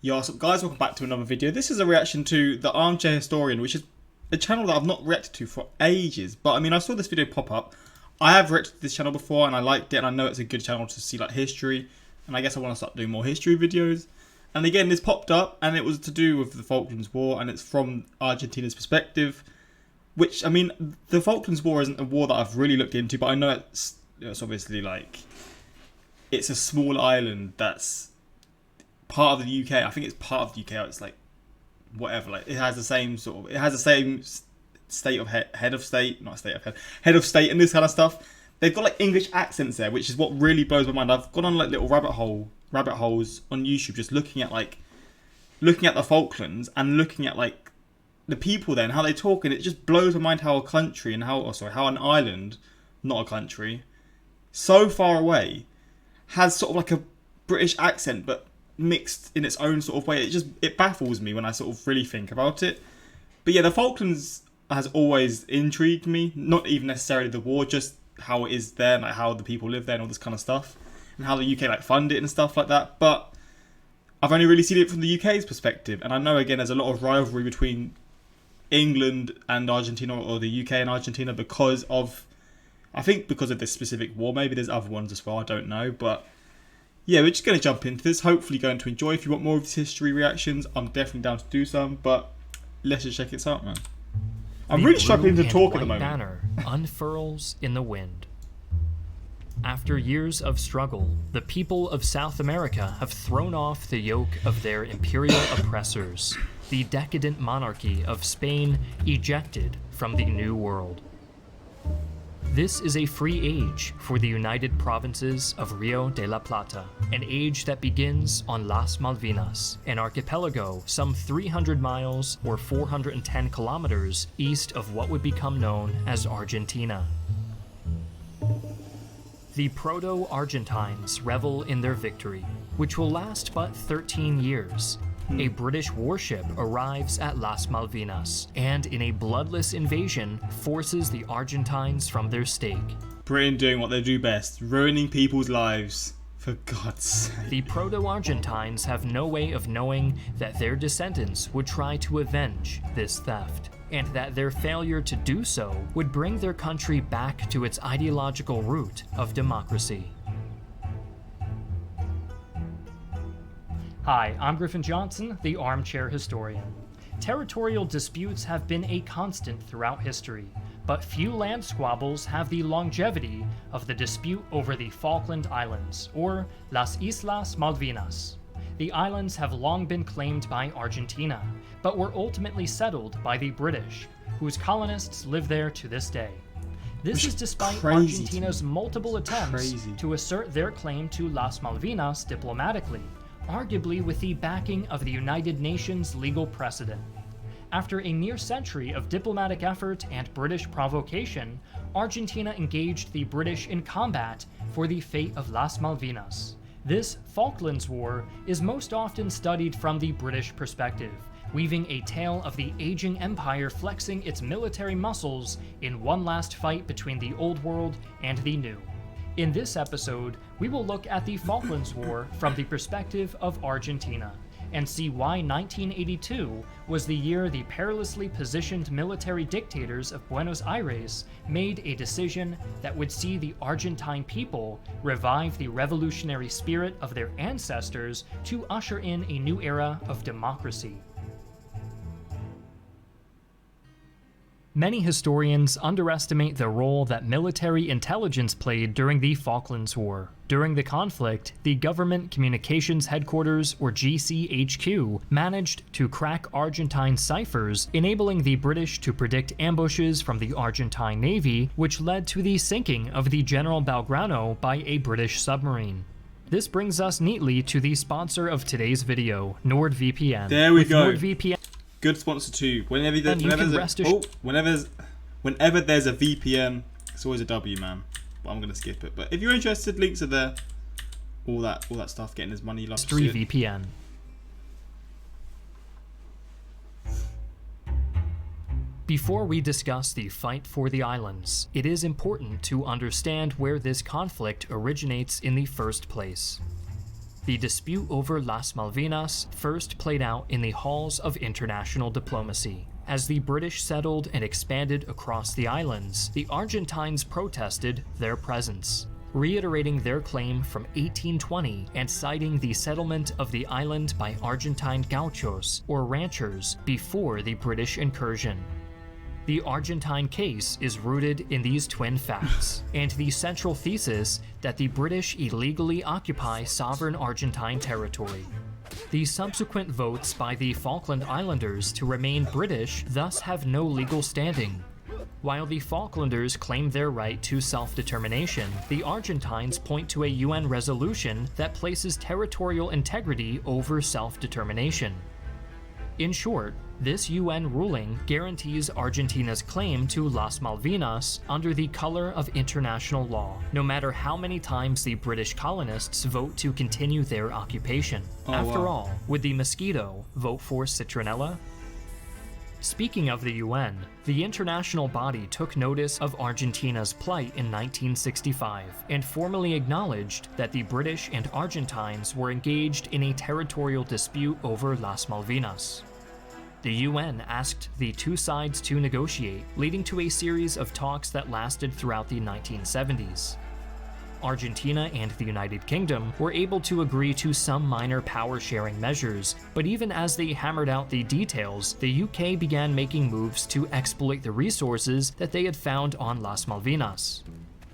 Yo, what's up guys, welcome back to another video. This is a reaction to The Armchair Historian, which is a channel that I've not reacted to for ages. But I mean, I saw this video pop up. I have reacted to this channel before and I liked it, and I know it's a good channel to see like history. And I guess I want to start doing more history videos. And again, this popped up and it was to do with the Falklands War, and it's from Argentina's perspective. Which, I mean, the Falklands War isn't a war that I've really looked into, but I know it's obviously like, it's a small island that's part of the UK. I think it's part of the UK. It's like whatever. Like it has the same state of head of state, not state of head of state, and this kind of stuff. They've got like English accents there, which is what really blows my mind. I've gone on like little rabbit holes on YouTube, just looking at the Falklands and looking at like the people there and how they talk, and it just blows my mind how a country and how an island, not a country, so far away, has sort of like a British accent, but mixed in its own sort of way. It baffles me when I sort of really think about it. But yeah, the Falklands has always intrigued me. Not even necessarily the war, just how it is there, like how the people live there and all this kind of stuff, and how the UK like fund it and stuff like that. But I've only really seen it from the UK's perspective, and I know again there's a lot of rivalry between England and Argentina, or the UK and Argentina, because of this specific war. Maybe there's other ones as well, I don't know. But yeah, we're just going to jump into this. Hopefully going to enjoy. If you want more of these history reactions, I'm definitely down to do some. But let's just check it out, man. I'm really struggling to talk at the moment. The banner unfurls in the wind. After years of struggle, the people of South America have thrown off the yoke of their imperial oppressors, the decadent monarchy of Spain ejected from the New World. This is a free age for the United Provinces of Rio de la Plata, an age that begins on Las Malvinas, an archipelago some 300 miles or 410 kilometers east of what would become known as Argentina. The Proto-Argentines revel in their victory, which will last but 13 years. A British warship arrives at Las Malvinas, and in a bloodless invasion, forces the Argentines from their stake. Britain doing what they do best, ruining people's lives. For God's sake. The Proto-Argentines have no way of knowing that their descendants would try to avenge this theft, and that their failure to do so would bring their country back to its ideological root of democracy. Hi, I'm Griffin Johnson, the Armchair Historian. Territorial disputes have been a constant throughout history, but few land squabbles have the longevity of the dispute over the Falkland Islands, or Las Islas Malvinas. The islands have long been claimed by Argentina, but were ultimately settled by the British, whose colonists live there to this day. This is despite Argentina's multiple attempts to assert their claim to Las Malvinas diplomatically, arguably with the backing of the United Nations legal precedent. After a near century of diplomatic effort and British provocation, Argentina engaged the British in combat for the fate of Las Malvinas. This Falklands War is most often studied from the British perspective, weaving a tale of the aging empire flexing its military muscles in one last fight between the Old World and the New. In this episode, we will look at the Falklands War from the perspective of Argentina, and see why 1982 was the year the perilously positioned military dictators of Buenos Aires made a decision that would see the Argentine people revive the revolutionary spirit of their ancestors to usher in a new era of democracy. Many historians underestimate the role that military intelligence played during the Falklands War. During the conflict, the Government Communications Headquarters, or GCHQ, managed to crack Argentine ciphers, enabling the British to predict ambushes from the Argentine Navy, which led to the sinking of the General Belgrano by a British submarine. This brings us neatly to the sponsor of today's video, NordVPN. There we go. NordVPN, good sponsor too. Whenever there's a VPN, it's always a W, man. But I'm gonna skip it. But if you're interested, links are there. All that stuff, getting his money. Love to see it. VPN. Before we discuss the fight for the islands, it is important to understand where this conflict originates in the first place. The dispute over Las Malvinas first played out in the halls of international diplomacy. As the British settled and expanded across the islands, the Argentines protested their presence, reiterating their claim from 1820 and citing the settlement of the island by Argentine gauchos, or ranchers, before the British incursion. The Argentine case is rooted in these twin facts, and the central thesis that the British illegally occupy sovereign Argentine territory. The subsequent votes by the Falkland Islanders to remain British thus have no legal standing. While the Falklanders claim their right to self-determination, the Argentines point to a UN resolution that places territorial integrity over self-determination. In short, this UN ruling guarantees Argentina's claim to Las Malvinas under the color of international law, no matter how many times the British colonists vote to continue their occupation. After all, would the mosquito vote for citronella? Speaking of the UN, the international body took notice of Argentina's plight in 1965 and formally acknowledged that the British and Argentines were engaged in a territorial dispute over Las Malvinas. The UN asked the two sides to negotiate, leading to a series of talks that lasted throughout the 1970s. Argentina and the United Kingdom were able to agree to some minor power-sharing measures, but even as they hammered out the details, the UK began making moves to exploit the resources that they had found on Las Malvinas.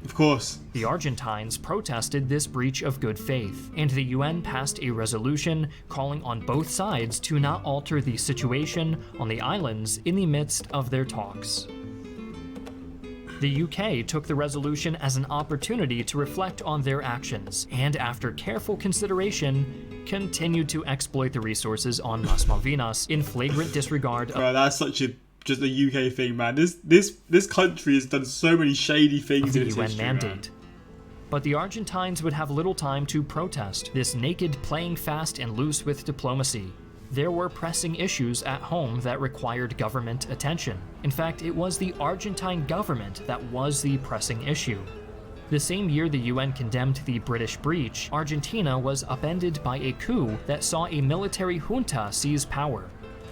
Of course. The Argentines protested this breach of good faith, and the UN passed a resolution calling on both sides to not alter the situation on the islands in the midst of their talks. The UK took the resolution as an opportunity to reflect on their actions, and after careful consideration, continued to exploit the resources on Las Malvinas in flagrant disregard of— Bro, that's such a just a UK thing, man. This country has done so many shady things in its UN history, mandate. man. But the Argentines would have little time to protest this naked playing fast and loose with diplomacy. There were pressing issues at home that required government attention. In fact, it was the Argentine government that was the pressing issue. The same year the UN condemned the British breach, Argentina was upended by a coup that saw a military junta seize power.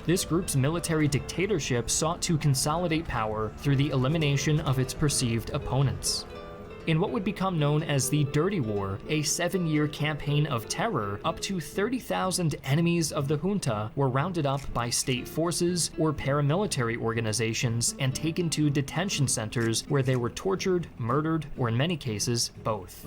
This group's military dictatorship sought to consolidate power through the elimination of its perceived opponents. In what would become known as the Dirty War, a 7-year campaign of terror, up to 30,000 enemies of the junta were rounded up by state forces or paramilitary organizations and taken to detention centers where they were tortured, murdered, or in many cases, both.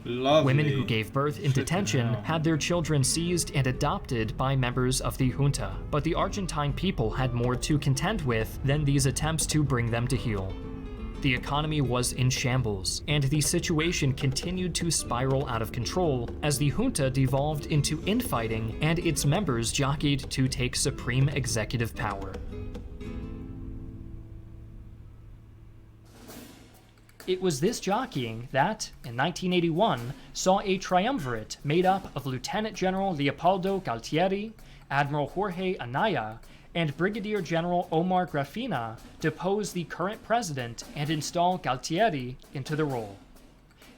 Lovely. Women who gave birth in detention had their children seized and adopted by members of the junta, but the Argentine people had more to contend with than these attempts to bring them to heel. The economy was in shambles, and the situation continued to spiral out of control as the junta devolved into infighting and its members jockeyed to take supreme executive power. It was this jockeying that, in 1981, saw a triumvirate made up of Lieutenant General Leopoldo Galtieri, Admiral Jorge Anaya, and Brigadier General Omar Grafina depose the current president and install Galtieri into the role.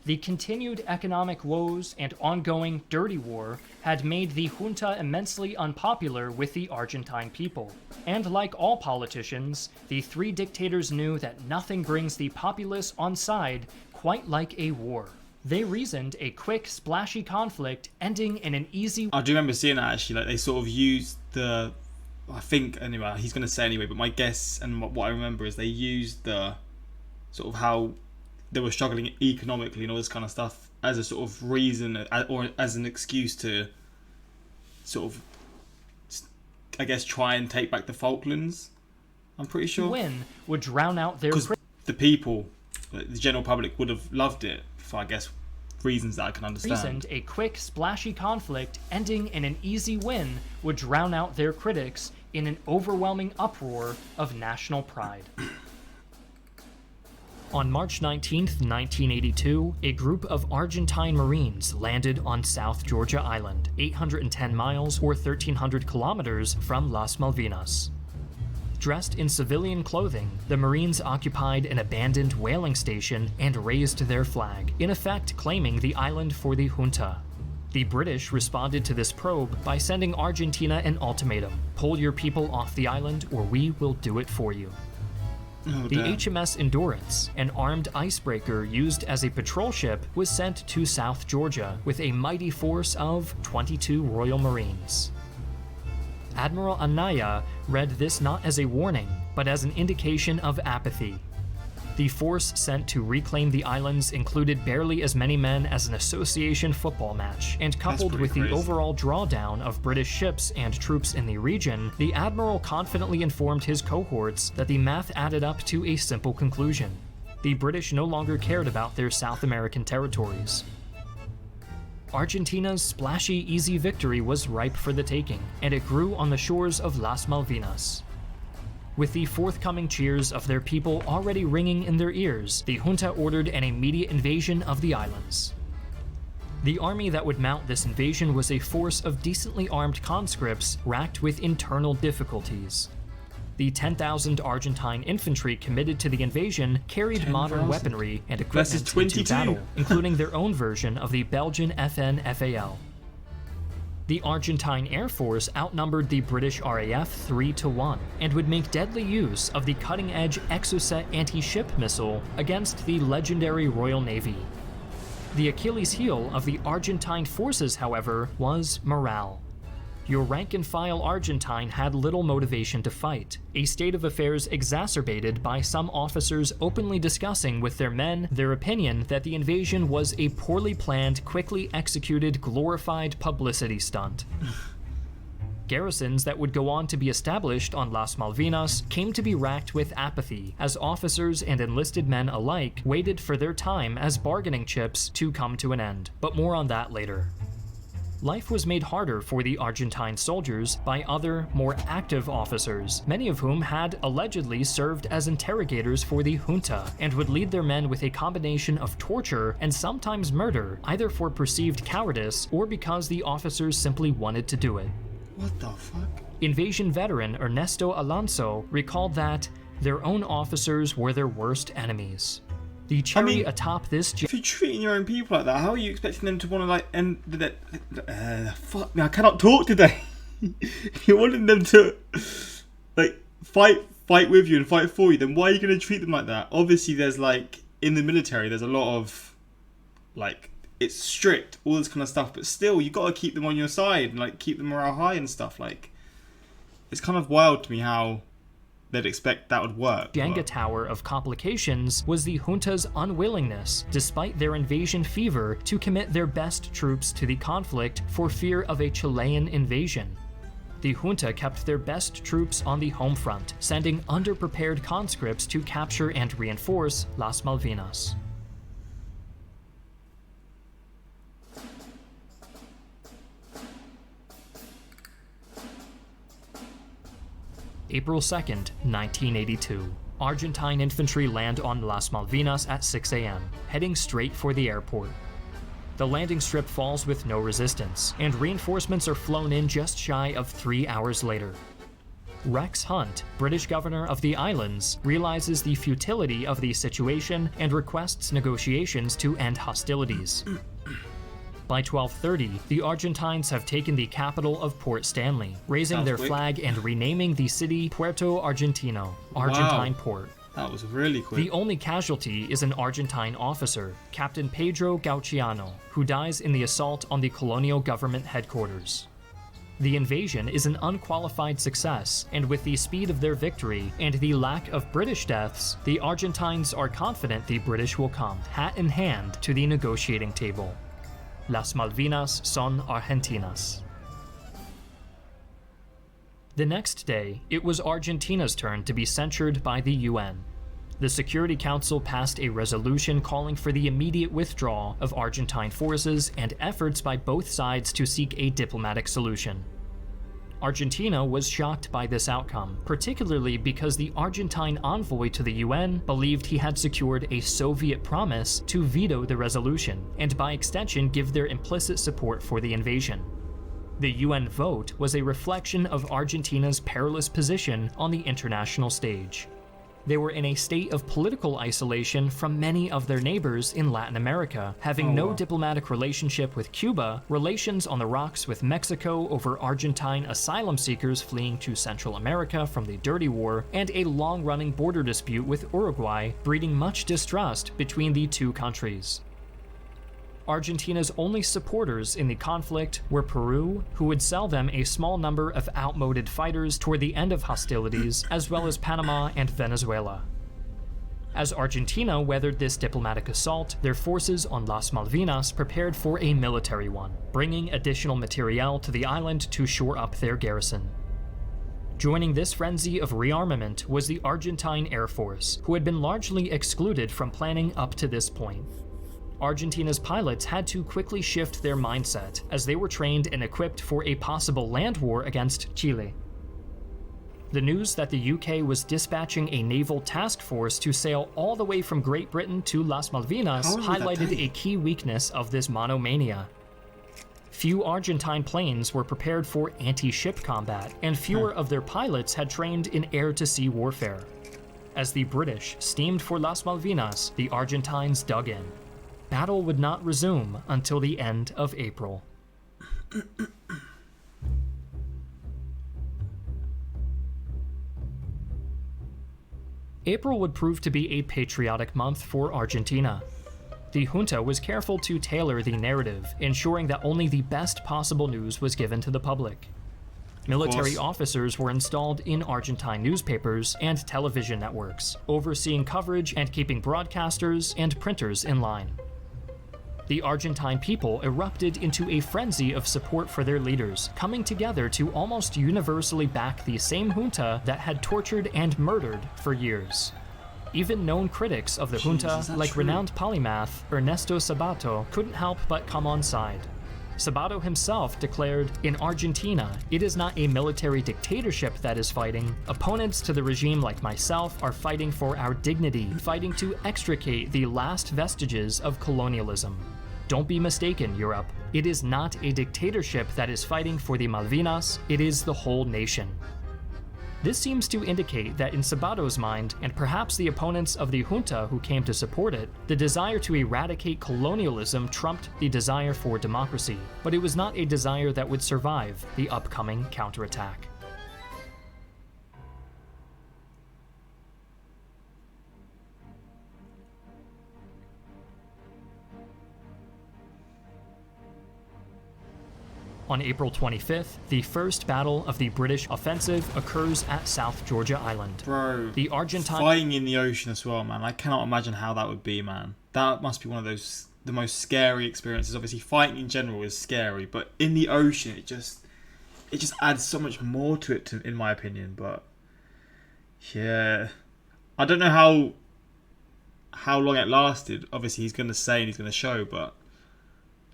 The continued economic woes and ongoing dirty war had made the junta immensely unpopular with the Argentine people. And like all politicians, the three dictators knew that nothing brings the populace on side quite like a war. They reasoned a quick, splashy conflict ending in an easy— I do remember seeing that actually, like they sort of used the, I think anyway, he's going to say anyway, but my guess and what I remember is they used the sort of how they were struggling economically and all this kind of stuff as a sort of reason or as an excuse to sort of, I guess, try and take back the Falklands. I'm pretty sure. Win would drown out their— because the people, the general public, would have loved it for, I guess, reasons that I can understand. Reasoned a quick, splashy conflict ending in an easy win would drown out their critics in an overwhelming uproar of national pride. On March 19, 1982, a group of Argentine Marines landed on South Georgia Island, 810 miles or 1,300 kilometers from Las Malvinas. Dressed in civilian clothing, the Marines occupied an abandoned whaling station and raised their flag, in effect claiming the island for the junta. The British responded to this probe by sending Argentina an ultimatum: pull your people off the island or we will do it for you. The HMS Endurance, an armed icebreaker used as a patrol ship, was sent to South Georgia with a mighty force of 22 Royal Marines. Admiral Anaya read this not as a warning, but as an indication of apathy. The force sent to reclaim the islands included barely as many men as an association football match, and coupled with the overall drawdown of British ships and troops in the region, the admiral confidently informed his cohorts that the math added up to a simple conclusion: the British no longer cared about their South American territories. Argentina's splashy, easy victory was ripe for the taking, and it grew on the shores of Las Malvinas. With the forthcoming cheers of their people already ringing in their ears, the junta ordered an immediate invasion of the islands. The army that would mount this invasion was a force of decently armed conscripts racked with internal difficulties. The 10,000 Argentine infantry committed to the invasion carried modern weaponry and equipment into battle, including their own version of the Belgian FN-FAL. The Argentine Air Force outnumbered the British RAF 3-1 and would make deadly use of the cutting-edge Exocet anti-ship missile against the legendary Royal Navy. The Achilles heel of the Argentine forces, however, was morale. Your rank-and-file Argentine had little motivation to fight, a state of affairs exacerbated by some officers openly discussing with their men their opinion that the invasion was a poorly planned, quickly executed, glorified publicity stunt. Garrisons that would go on to be established on Las Malvinas came to be racked with apathy, as officers and enlisted men alike waited for their time as bargaining chips to come to an end, but more on that later. Life was made harder for the Argentine soldiers by other, more active officers, many of whom had allegedly served as interrogators for the junta and would lead their men with a combination of torture and sometimes murder, either for perceived cowardice or because the officers simply wanted to do it. What the fuck? Invasion veteran Ernesto Alonso recalled that their own officers were their worst enemies. The cherry atop this... If you're treating your own people like that, how are you expecting them to want to, like, end the... fuck me, I cannot talk today. You're wanting them to, like, fight with you and fight for you, then why are you going to treat them like that? Obviously, there's, like, in the military, there's a lot of, like, it's strict, all this kind of stuff, but still, you got to keep them on your side and, like, keep them morale high and stuff, like... It's kind of wild to me how... they'd expect that would work. Jenga tower of complications was the junta's unwillingness, despite their invasion fever, to commit their best troops to the conflict for fear of a Chilean invasion. The junta kept their best troops on the home front, sending underprepared conscripts to capture and reinforce Las Malvinas. April 2nd, 1982. Argentine infantry land on Las Malvinas at 6 a.m., heading straight for the airport. The landing strip falls with no resistance, and reinforcements are flown in just shy of 3 hours later. Rex Hunt, British governor of the islands, realizes the futility of the situation and requests negotiations to end hostilities. By 1230, the Argentines have taken the capital of Port Stanley, raising their flag and renaming the city Puerto Argentino, Argentine Port. That was really quick. The only casualty is an Argentine officer, Captain Pedro Gauchiano, who dies in the assault on the colonial government headquarters. The invasion is an unqualified success, and with the speed of their victory and the lack of British deaths, the Argentines are confident the British will come, hat in hand, to the negotiating table. Las Malvinas son Argentinas. The next day, it was Argentina's turn to be censured by the UN. The Security Council passed a resolution calling for the immediate withdrawal of Argentine forces and efforts by both sides to seek a diplomatic solution. Argentina was shocked by this outcome, particularly because the Argentine envoy to the UN believed he had secured a Soviet promise to veto the resolution, and by extension give their implicit support for the invasion. The UN vote was a reflection of Argentina's perilous position on the international stage. They were in a state of political isolation from many of their neighbors in Latin America, having no diplomatic relationship with Cuba, relations on the rocks with Mexico over Argentine asylum seekers fleeing to Central America from the Dirty War, and a long-running border dispute with Uruguay, breeding much distrust between the two countries. Argentina's only supporters in the conflict were Peru, who would sell them a small number of outmoded fighters toward the end of hostilities, as well as Panama and Venezuela. As Argentina weathered this diplomatic assault, their forces on Las Malvinas prepared for a military one, bringing additional materiel to the island to shore up their garrison. Joining this frenzy of rearmament was the Argentine Air Force, who had been largely excluded from planning up to this point. Argentina's pilots had to quickly shift their mindset, as they were trained and equipped for a possible land war against Chile. The news that the UK was dispatching a naval task force to sail all the way from Great Britain to Las Malvinas highlighted a key weakness of this monomania. Few Argentine planes were prepared for anti-ship combat, and fewer of their pilots had trained in air-to-sea warfare. As the British steamed for Las Malvinas, the Argentines dug in. Battle would not resume until the end of April. April would prove to be a patriotic month for Argentina. The junta was careful to tailor the narrative, ensuring that only the best possible news was given to the public. Military officers were installed in Argentine newspapers and television networks, overseeing coverage and keeping broadcasters and printers in line. The Argentine people erupted into a frenzy of support for their leaders, coming together to almost universally back the same junta that had tortured and murdered for years. Even known critics of the junta, like renowned polymath Ernesto Sabato, couldn't help but come on side. Sabato himself declared, "In Argentina, it is not a military dictatorship that is fighting. Opponents to the regime like myself are fighting for our dignity, fighting to extricate the last vestiges of colonialism. Don't be mistaken, Europe. It is not a dictatorship that is fighting for the Malvinas, it is the whole nation." This seems to indicate that in Sabato's mind, and perhaps the opponents of the junta who came to support it, the desire to eradicate colonialism trumped the desire for democracy, but it was not a desire that would survive the upcoming counterattack. On April 25th, the first battle of the British offensive occurs at South Georgia Island. Bro, the Argentine fighting in the ocean as well, man. I cannot imagine how that would be, man. That must be one of the most scary experiences. Obviously, fighting in general is scary, but in the ocean, it just adds so much more to it, in my opinion. But yeah, I don't know how long it lasted. Obviously, he's going to say and he's going to show, but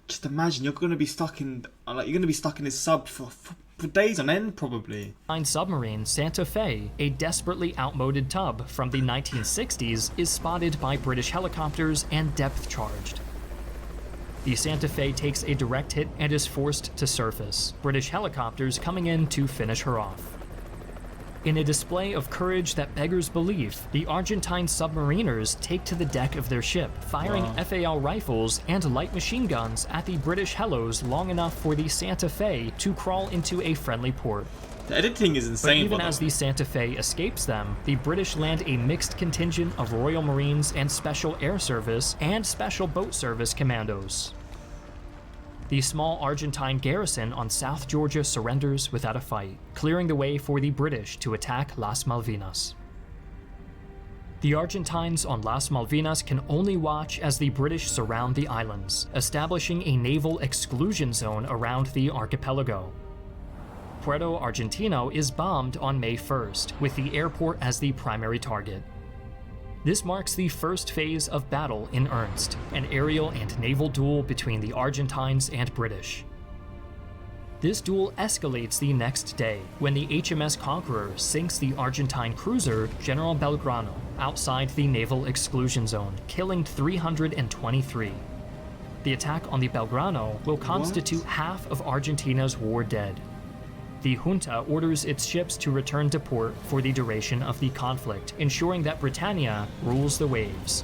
just imagine you're going to be stuck in this sub for days on end, probably. Submarine Santa Fe, a desperately outmoded tub from the 1960s, is spotted by British helicopters and depth charged. The Santa Fe takes a direct hit and is forced to surface, British helicopters coming in to finish her off. In a display of courage that beggars belief, the Argentine submariners take to the deck of their ship, firing FAL rifles and light machine guns at the British helos long enough for the Santa Fe to crawl into a friendly port. The editing is insane. But even as the Santa Fe escapes them, the British land a mixed contingent of Royal Marines and Special Air Service and Special Boat Service commandos. The small Argentine garrison on South Georgia surrenders without a fight, clearing the way for the British to attack Las Malvinas. The Argentines on Las Malvinas can only watch as the British surround the islands, establishing a naval exclusion zone around the archipelago. Puerto Argentino is bombed on May 1st, with the airport as the primary target. This marks the first phase of battle in earnest, an aerial and naval duel between the Argentines and British. This duel escalates the next day, when the HMS Conqueror sinks the Argentine cruiser General Belgrano outside the naval exclusion zone, killing 323. The attack on the Belgrano will constitute half of Argentina's war dead. The junta orders its ships to return to port for the duration of the conflict, ensuring that Britannia rules the waves.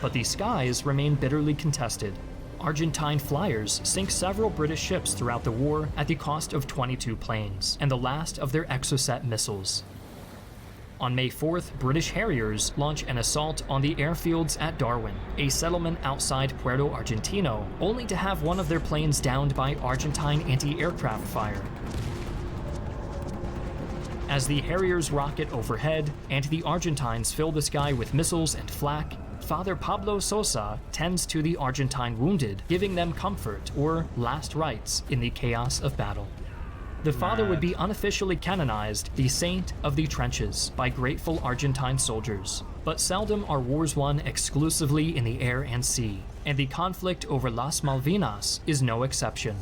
But the skies remain bitterly contested. Argentine flyers sink several British ships throughout the war at the cost of 22 planes, and the last of their Exocet missiles. On May 4th, British Harriers launch an assault on the airfields at Darwin, a settlement outside Puerto Argentino, only to have one of their planes downed by Argentine anti-aircraft fire. As the Harriers rocket overhead and the Argentines fill the sky with missiles and flak, Father Pablo Sosa tends to the Argentine wounded, giving them comfort or last rites in the chaos of battle. The father would be unofficially canonized the Saint of the Trenches by grateful Argentine soldiers, but seldom are wars won exclusively in the air and sea, and the conflict over Las Malvinas is no exception.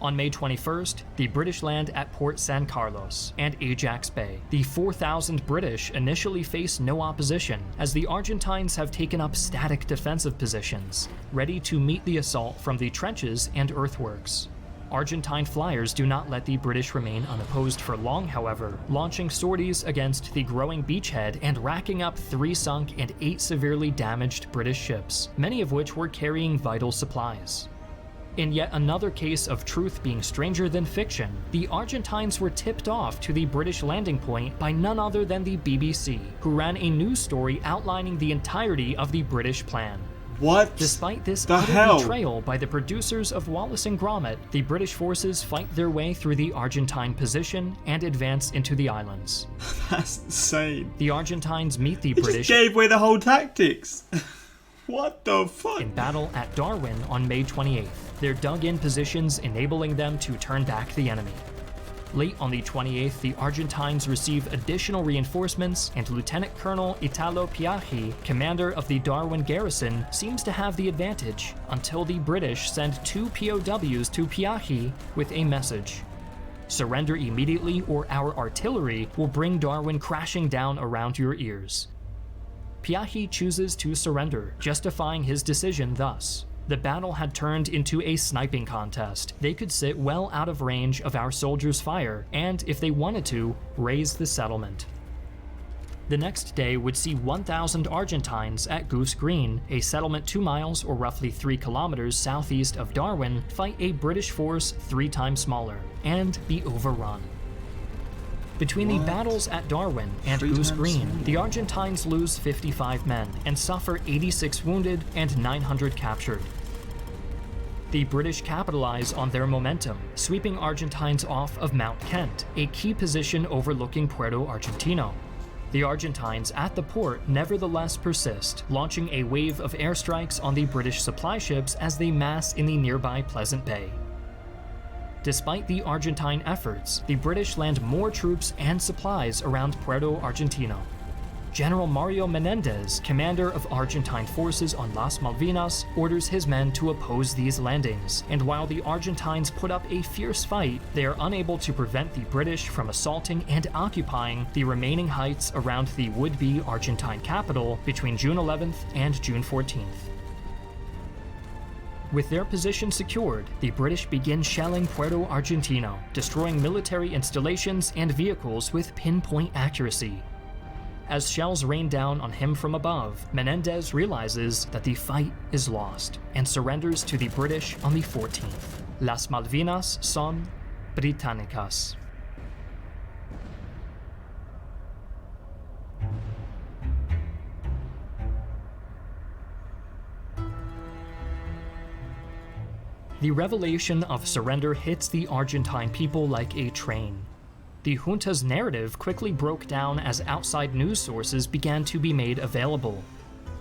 On May 21st, the British land at Port San Carlos and Ajax Bay. The 4,000 British initially face no opposition, as the Argentines have taken up static defensive positions, ready to meet the assault from the trenches and earthworks. Argentine flyers do not let the British remain unopposed for long, however, launching sorties against the growing beachhead and racking up 3 sunk and 8 severely damaged British ships, many of which were carrying vital supplies. In yet another case of truth being stranger than fiction, the Argentines were tipped off to the British landing point by none other than the BBC, who ran a news story outlining the entirety of the British plan. What? Despite this the utter hell? betrayal by the producers of Wallace and Gromit, the British forces fight their way through the Argentine position and advance into the islands. That's insane. The Argentines meet the He British just gave away the whole tactics. What the fuck? in battle at Darwin on May 28th. They're dug in positions, enabling them to turn back the enemy. Late on the 28th, the Argentines receive additional reinforcements, and Lieutenant Colonel Italo Piaggi, commander of the Darwin garrison, seems to have the advantage, until the British send 2 POWs to Piaggi with a message. Surrender immediately or our artillery will bring Darwin crashing down around your ears. Piaggi chooses to surrender, justifying his decision thus. The battle had turned into a sniping contest. They could sit well out of range of our soldiers' fire, and if they wanted to, raise the settlement. The next day would see 1,000 Argentines at Goose Green, a settlement 2 miles or roughly 3 kilometers southeast of Darwin, fight a British force 3 times smaller, and be overrun. Between the battles at Darwin and Goose Green, the Argentines lose 55 men and suffer 86 wounded and 900 captured. The British capitalize on their momentum, sweeping Argentines off of Mount Kent, a key position overlooking Puerto Argentino. The Argentines at the port nevertheless persist, launching a wave of airstrikes on the British supply ships as they mass in the nearby Pleasant Bay. Despite the Argentine efforts, the British land more troops and supplies around Puerto Argentino. General Mario Menendez, commander of Argentine forces on Las Malvinas, orders his men to oppose these landings, and while the Argentines put up a fierce fight, they are unable to prevent the British from assaulting and occupying the remaining heights around the would-be Argentine capital between June 11th and June 14th. With their position secured, the British begin shelling Puerto Argentino, destroying military installations and vehicles with pinpoint accuracy. As shells rain down on him from above, Menendez realizes that the fight is lost and surrenders to the British on the 14th. Las Malvinas son británicas. The revelation of surrender hits the Argentine people like a train. The junta's narrative quickly broke down as outside news sources began to be made available.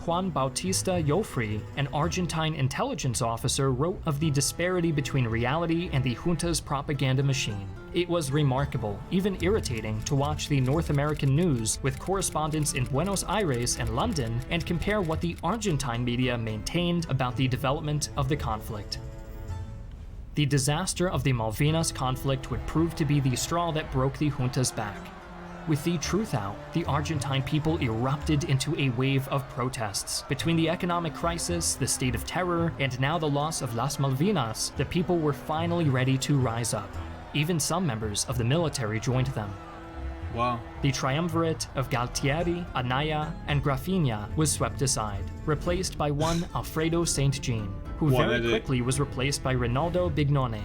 Juan Bautista Joffre, an Argentine intelligence officer, wrote of the disparity between reality and the junta's propaganda machine. It was remarkable, even irritating, to watch the North American news with correspondents in Buenos Aires and London and compare what the Argentine media maintained about the development of the conflict. The disaster of the Malvinas conflict would prove to be the straw that broke the junta's back. With the truth out, the Argentine people erupted into a wave of protests. Between the economic crisis, the state of terror, and now the loss of Las Malvinas, the people were finally ready to rise up. Even some members of the military joined them. Wow. The triumvirate of Galtieri, Anaya, and Grafinia was swept aside, replaced by one Alfredo St. Jean, who very quickly was replaced by Rinaldo Bignone.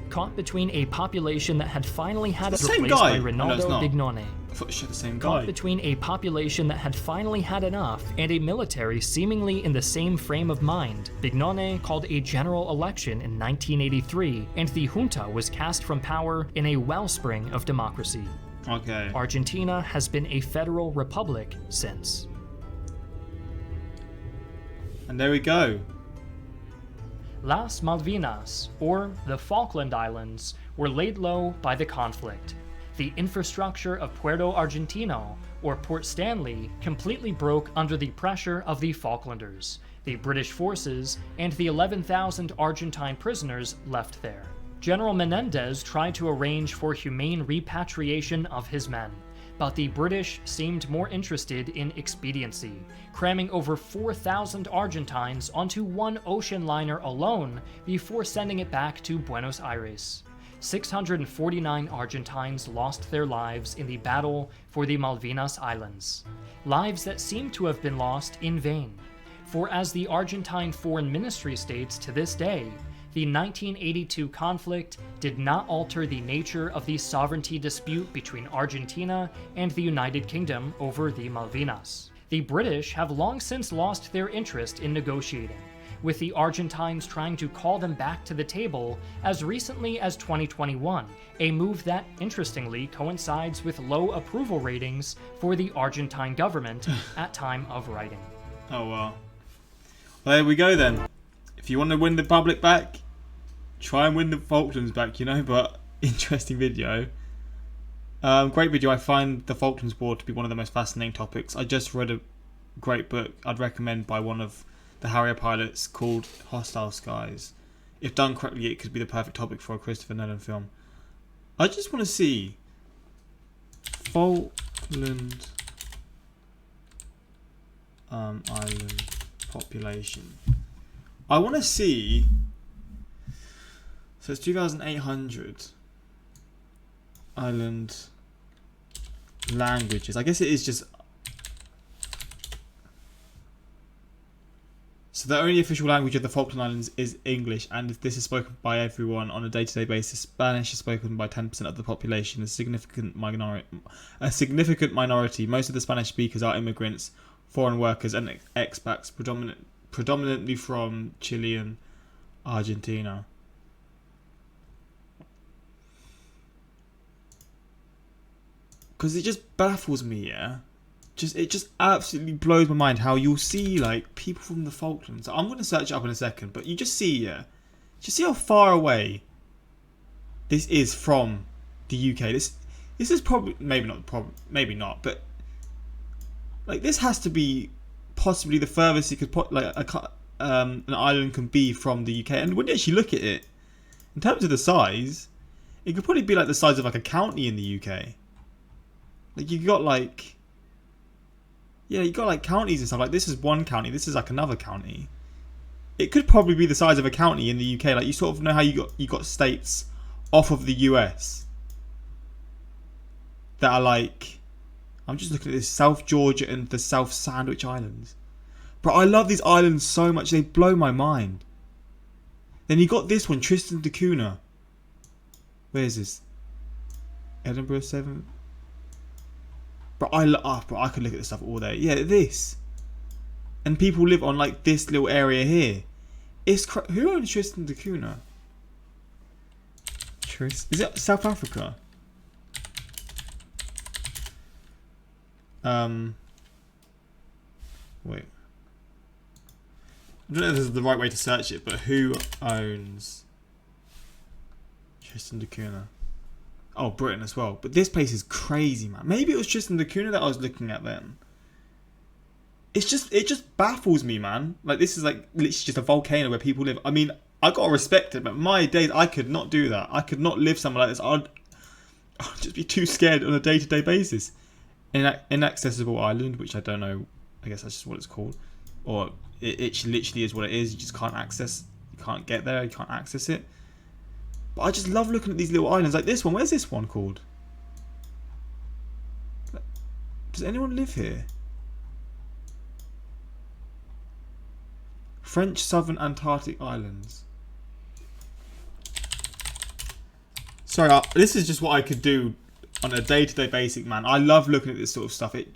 Caught between a population that had finally had it replaced by Rinaldo Bignone. I thought it was the same guy. Caught between a population that had finally had enough and a military seemingly in the same frame of mind, Bignone called a general election in 1983, and the junta was cast from power in a wellspring of democracy. Okay. Argentina has been a federal republic since. And there we go. Las Malvinas, or the Falkland Islands, were laid low by the conflict. The infrastructure of Puerto Argentino, or Port Stanley, completely broke under the pressure of the Falklanders, the British forces, and the 11,000 Argentine prisoners left there. General Menendez tried to arrange for humane repatriation of his men, but the British seemed more interested in expediency, cramming over 4,000 Argentines onto one ocean liner alone before sending it back to Buenos Aires. 649 Argentines lost their lives in the battle for the Malvinas Islands, lives that seem to have been lost in vain. For as the Argentine Foreign Ministry states to this day, the 1982 conflict did not alter the nature of the sovereignty dispute between Argentina and the United Kingdom over the Malvinas. The British have long since lost their interest in negotiating, with the Argentines trying to call them back to the table as recently as 2021, a move that, interestingly, coincides with low approval ratings for the Argentine government at time of writing. Oh well. Well, there we go then. If you want to win the public back, try and win the Falklands back, you know, but interesting video. Great video. I find the Falklands War to be one of the most fascinating topics. I just read a great book I'd recommend by one of the Harrier pilots called Hostile Skies. If done correctly, it could be the perfect topic for a Christopher Nolan film. I just want to see Falkland Island population. I want to see. So it's 2,800 island languages. I guess it is just. So the only official language of the Falkland Islands is English, and this is spoken by everyone on a day-to-day basis. Spanish is spoken by 10% of the population, a significant minority. Most of the Spanish speakers are immigrants, foreign workers, and expats, predominantly from Chile and Argentina. Because it just baffles me, yeah. It just absolutely blows my mind how you'll see like people from the Falklands. I'm going to search it up in a second, but you just see, yeah, just see how far away this is from the UK. This is probably maybe not, but like this has to be possibly the furthest it could put like an island can be from the UK. And when you actually look at it in terms of the size, it could probably be like the size of like a county in the UK. Like you got like. Yeah, you got like counties and stuff. Like this is one county. This is like another county. It could probably be the size of a county in the UK. Like you sort of know how you got states off of the US that are like. I'm just looking at this: South Georgia and the South Sandwich Islands. But I love these islands so much; they blow my mind. Then you got this one, Tristan da Cunha. Where is this? Edinburgh 7. Bro, I could look at this stuff all day. Yeah, this. And people live on like this little area here. Who owns Tristan da Cunha? Is it South Africa? Wait. I don't know if this is the right way to search it, but who owns Tristan da Cunha? Oh, Britain as well. But this place is crazy, man. Maybe it was Tristan da Cunha that I was looking at then. It just baffles me, man. Like, this is like literally just a volcano where people live. I mean, I gotta respect it, but my days, I could not do that. I could not live somewhere like this. I'd just be too scared on a day-to-day basis. Inaccessible Island, which I don't know. I guess that's just what it's called. Or it literally is what it is. You just can't access. You can't get there. You can't access it. But I just love looking at these little islands like this one. Where's this one called? Does anyone live here? French Southern Antarctic Islands. Sorry, this is just what I could do on a day-to-day basis, man. I love looking at this sort of stuff. It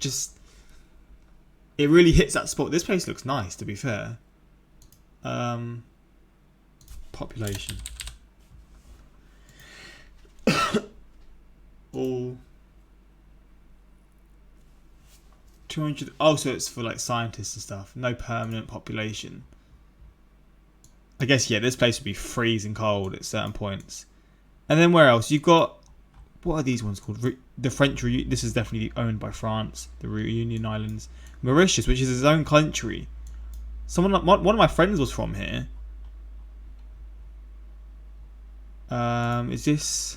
really hits that spot. This place looks nice, to be fair. Population. All 200. Oh, so it's for like scientists and stuff. No permanent population. I guess, yeah, this place would be freezing cold at certain points. And then where else? You've got, what are these ones called? The French, this is definitely owned by France. The Reunion Islands. Mauritius, which is its own country. One of my friends was from here. Is this...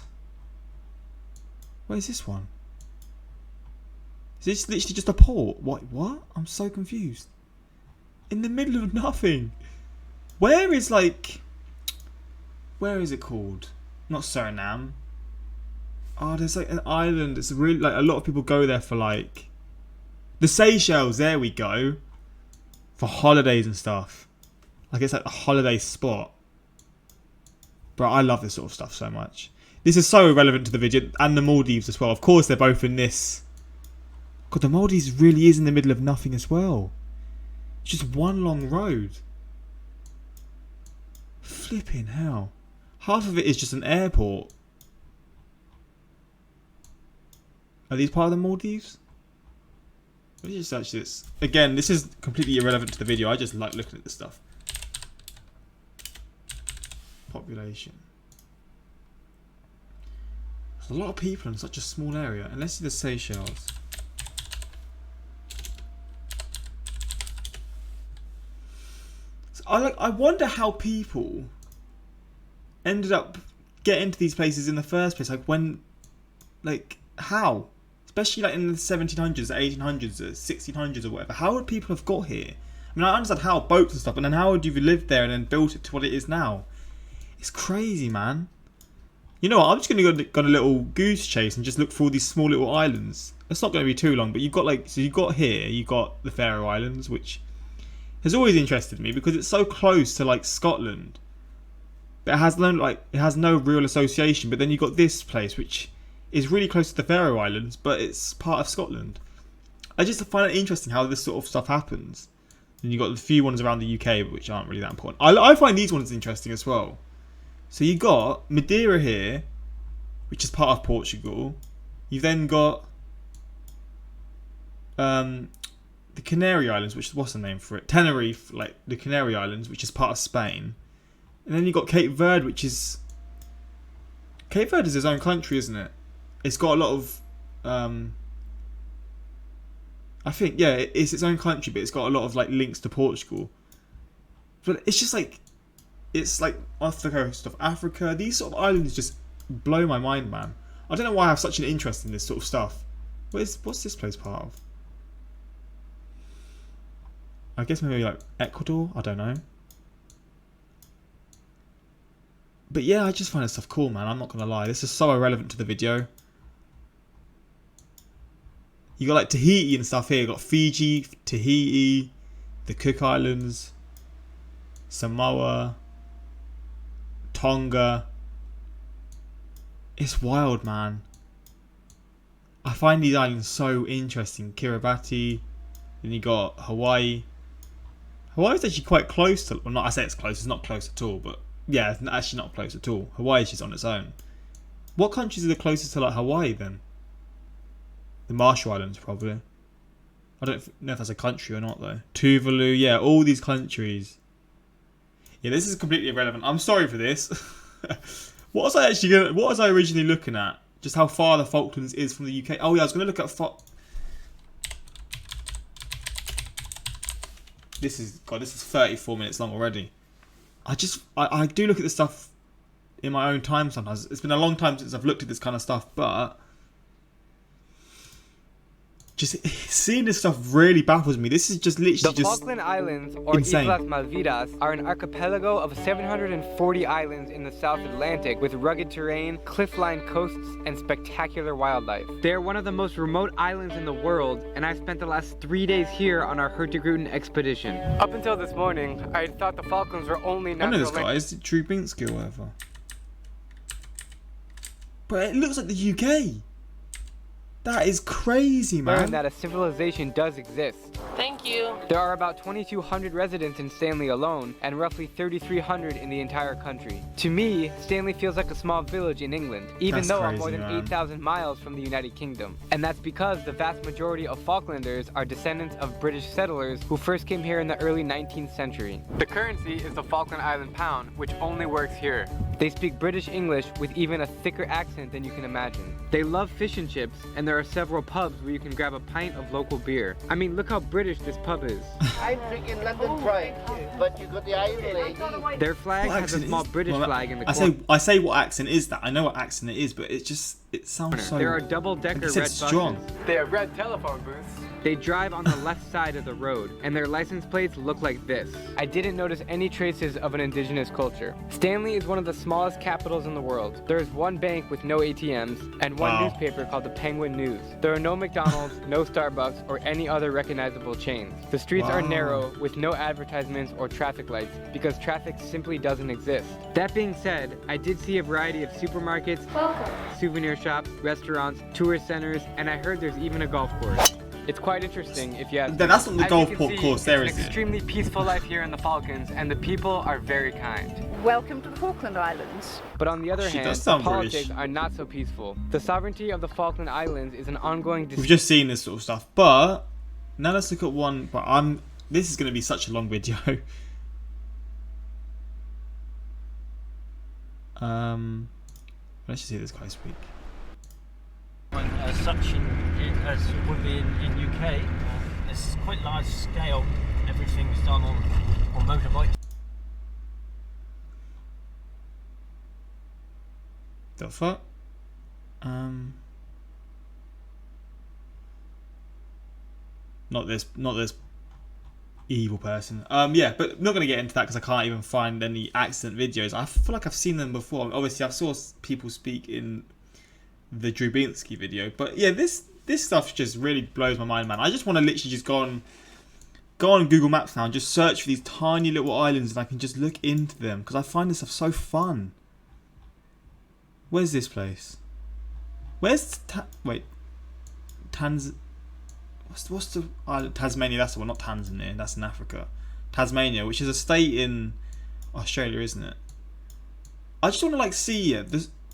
Where's this one? Is this literally just a port? What? I'm so confused. In the middle of nothing. Where is like... Where is it called? Not Suriname. Oh, there's like an island. It's really like a lot of people go there for like... The Seychelles, there we go. For holidays and stuff. Like it's like a holiday spot. But I love this sort of stuff so much. This is so relevant to the video. And the Maldives as well. Of course they're both in this. God, the Maldives really is in the middle of nothing as well. It's just one long road. Flipping hell. Half of it is just an airport. Are these part of the Maldives? Let me just search this. Again, this is completely irrelevant to the video. I just like looking at this stuff. Population. There's a lot of people in such a small area. And let's see the Seychelles. So I wonder how people ended up getting to these places in the first place. Like when, like how? Especially like in the 1700s, the 1800s, the 1600s or whatever. How would people have got here? I mean, I understand how boats and stuff, but then how would you have lived there and then built it to what it is now? It's crazy, man. You know what? I'm just going to go on a little goose chase and just look for all these small little islands. It's not going to be too long, but you've got like, so you've got here, you've got the Faroe Islands, which has always interested me because it's so close to like Scotland. But it has no real association. But then you've got this place, which is really close to the Faroe Islands, but it's part of Scotland. I just find it interesting how this sort of stuff happens. And you've got the few ones around the UK, which aren't really that important. I find these ones interesting as well. So you got Madeira here, which is part of Portugal. You've then got the Canary Islands, which is, what's the name for it? Tenerife, like the Canary Islands, which is part of Spain. And then you've got Cape Verde, which is... Cape Verde is its own country, isn't it? It's got a lot of... I think, yeah, it's its own country, but it's got a lot of like links to Portugal. But it's just like... It's like off the coast of Africa. These sort of islands just blow my mind, man. I don't know why I have such an interest in this sort of stuff. What's this place part of? I guess maybe like Ecuador? I don't know. But yeah, I just find this stuff cool, man. I'm not going to lie. This is so irrelevant to the video. You got like Tahiti and stuff here. You got Fiji, Tahiti, the Cook Islands, Samoa, Tonga. It's wild, man. I find these islands so interesting. Kiribati. Then you got Hawaii. Hawaii's actually quite close to... Well, not, I say it's close. It's not close at all. But yeah, it's actually not close at all. Hawaii's just on its own. What countries are the closest to like Hawaii then? The Marshall Islands, probably. I don't know if that's a country or not, though. Tuvalu, yeah, all these countries. Yeah, this is completely irrelevant. I'm sorry for this. What was I originally looking at? Just how far the Falklands is from the UK. Oh yeah, I was going to look at This is 34 minutes long already. I do look at this stuff in my own time sometimes. It's been a long time since I've looked at this kind of stuff, but just seeing this stuff really baffles me. This is just literally The just Falkland Islands, or insane. Islas Malvinas, are an archipelago of 740 islands in the South Atlantic with rugged terrain, cliff-lined coasts, and spectacular wildlife. They are one of the most remote islands in the world, and I spent the last 3 days here on our Hurtigruten expedition. Up until this morning, I had thought the Falklands were only I know natural this guy, is it Trubinsky or whatever. But it looks like the UK. That is crazy, man. learn that a civilization does exist. Thank you. There are about 2,200 residents in Stanley alone, and roughly 3,300 in the entire country. To me, Stanley feels like a small village in England, even That's though I'm crazy, more than man. 8,000 miles from the United Kingdom. And that's because the vast majority of Falklanders are descendants of British settlers who first came here in the early 19th century. The currency is the Falkland Island pound, which only works here. They speak British English with even a thicker accent than you can imagine. They love fish and chips, and there are several pubs where you can grab a pint of local beer. I mean, look how British this pub is. I'm drinking London Pride, but you got the Iron Lady. Their flag What has a accent small is- British well, flag in the corner. I say what accent is that? I know what accent it is, but it sounds so. There are double-decker like you red said, strong. buses. They have red telephone booths. They drive on the left side of the road, and their license plates look like this. I didn't notice any traces of an indigenous culture. Stanley is one of the smallest capitals in the world. There is one bank with no ATMs, and one Wow. newspaper called the Penguin News. There are no McDonald's, no Starbucks, or any other recognizable chains. The streets are Wow. narrow, with no advertisements or traffic lights, because traffic simply doesn't exist. That being said, I did see a variety of supermarkets, souvenir shops, restaurants, tourist centers, and I heard there's even a golf course. It's quite interesting if you ask me. That's not the As golf you can see, course there, it's is an it? extremely peaceful life here in the Falklands, and the people are very kind. Welcome to the Falkland Islands. But on the other She hand, does the sound politics British. are not so peaceful. The sovereignty of the Falkland Islands is an ongoing We've dispute. just seen this sort of stuff, but now let's look at one. But this is going to be such a long video. Let's just hear this guy speak. As such as it would be in UK, it's quite large scale. Everything's done on motorbikes. The fuck? Not this evil person. Yeah, but not gonna get into that because I can't even find any accent videos. I feel like I've seen them before. Obviously, I saw people speak in the Drubinski video, but yeah, this stuff just really blows my mind, man. I just want to literally just go on Google Maps now and just search for these tiny little islands, and I can just look into them because I find this stuff so fun. Where's this place? Where's what's the island? Tasmania? That's the one, not Tanzania. That's in Africa. Tasmania, which is a state in Australia, isn't it? I just want to see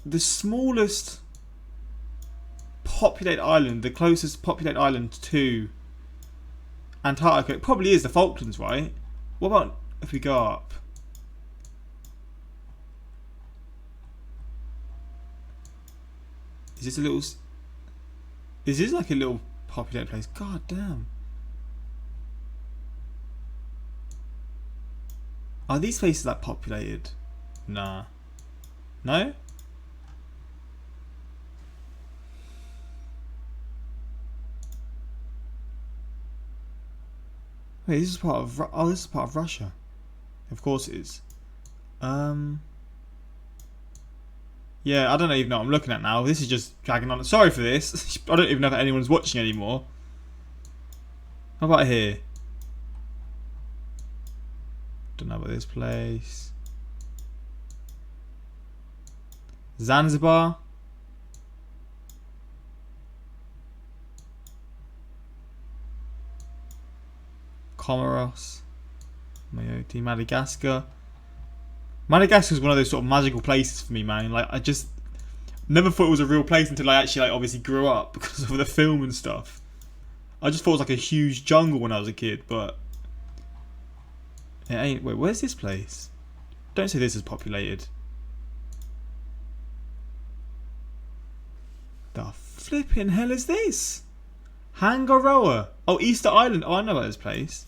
the smallest populated island, the closest populated island to Antarctica. It probably is the Falklands, right? What about if we go up? Is this like a little populated place? God damn. Are these places like populated? Nah. No? Wait, this is part of this is part of Russia. Of course it is. Yeah, I don't even know what I'm looking at now. This is just dragging on. Sorry for this. I don't even know if anyone's watching anymore. How about here? Don't know about this place. Zanzibar. Comoros. Mayotte, Madagascar. Madagascar is one of those sort of magical places for me, man. I just never thought it was a real place until I actually obviously grew up because of the film and stuff. I just thought it was like a huge jungle when I was a kid, but it ain't. Wait, where's this place? Don't say this is populated. The flipping hell is this? Hangaroa. Oh, Easter Island. Oh, I know about this place.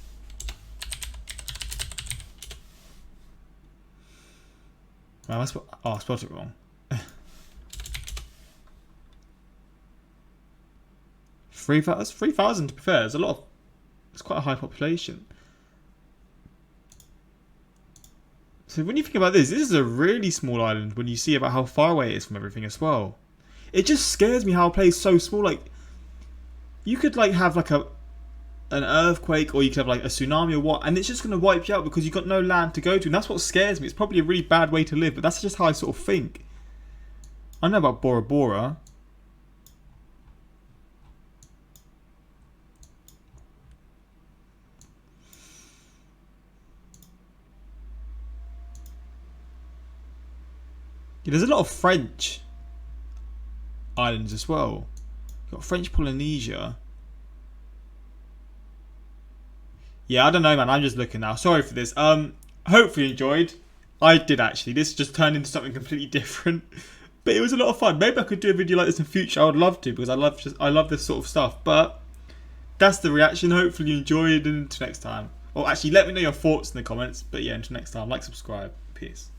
Oh, I spelled it wrong. That's 3,000 to be fair. It's a lot of... It's quite a high population. So when you think about this is a really small island when you see about how far away it is from everything as well. It just scares me how a place so small. Like, you could like have like an earthquake, or you could have like a tsunami or what, and it's just going to wipe you out because you've got no land to go to. And that's what scares me. It's probably a really bad way to live, but that's just how I sort of think. I know about Bora Bora. Yeah, there's a lot of French islands as well. You've got French Polynesia. Yeah, I don't know, man. I'm just looking now. Sorry for this. Hopefully you enjoyed. I did actually. This just turned into something completely different, but it was a lot of fun. Maybe I could do a video like this in future. I would love to, because I love this sort of stuff. But that's the reaction. Hopefully you enjoyed, and until next time. Or actually, let me know your thoughts in the comments. But yeah, until next time, like, subscribe. Peace.